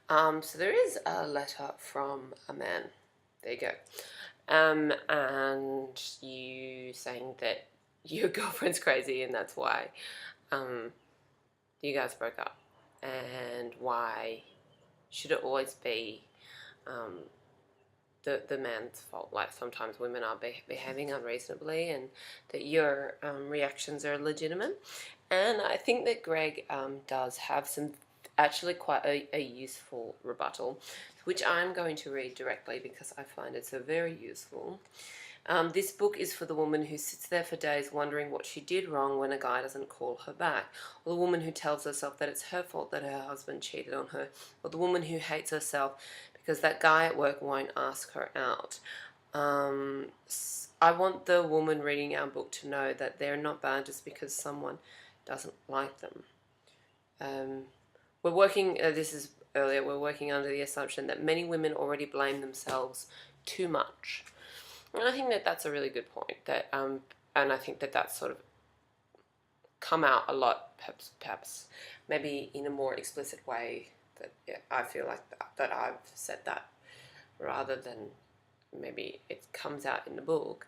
So there is a letter from a man. There you go. And you saying that your girlfriend's crazy and that's why um, you guys broke up. And why should it always be um, the man's fault? Like sometimes women are behaving unreasonably and that your reactions are legitimate. And I think that Greg does have some actually quite a useful rebuttal, which I'm going to read directly because I find it so very useful. This book is for the woman who sits there for days wondering what she did wrong when a guy doesn't call her back, or the woman who tells herself that it's her fault that her husband cheated on her, or the woman who hates herself because that guy at work won't ask her out. I want the woman reading our book to know that they're not bad just because someone doesn't like them. We're working, this is earlier, we're working under the assumption that many women already blame themselves too much. And I think that that's a really good point. And I think that that's sort of come out a lot, perhaps maybe in a more explicit way. That I feel like that I've said that rather than maybe it comes out in the book,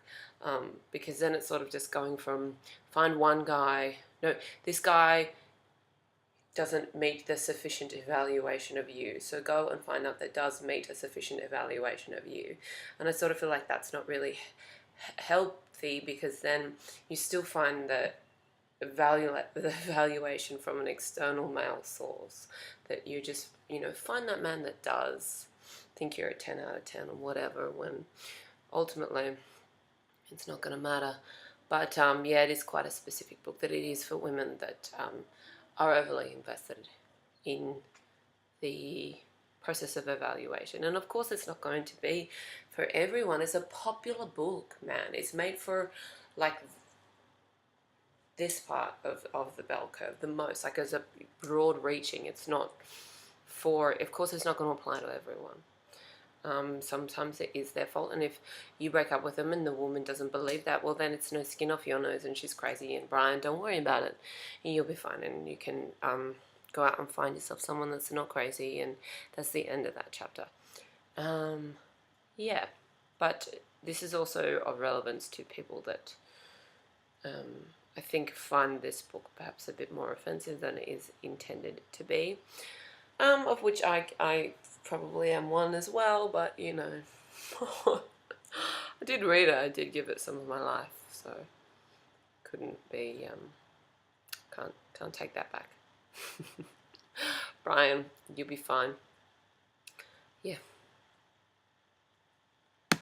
because then it's sort of just going from find one guy. No, this guy doesn't meet the sufficient evaluation of you, so go and find out that does meet a sufficient evaluation of you. And I sort of feel like that's not really healthy, because then you still find the evaluation from an external male source, that you just find that man that does think you're a 10 out of 10 or whatever, when ultimately it's not going to matter. But yeah, it is quite a specific book, that it is for women that are overly invested in the process of evaluation. And of course it's not going to be for everyone. It's a popular book, man. It's made for like this part of the bell curve the most, like as a broad reaching. It's not for, of course it's not going to apply to everyone. Sometimes it is their fault, and if you break up with them and the woman doesn't believe that, well then it's no skin off your nose and she's crazy, and Bryan, don't worry about it, and you'll be fine, and you can go out and find yourself someone that's not crazy, and that's the end of that chapter. Yeah, but this is also of relevance to people that I think find this book perhaps a bit more offensive than it is intended to be, of which I probably am one as well, but I did read it, I did give it some of my life, so couldn't be, can't take that back. Bryan, you'll be fine. Yeah.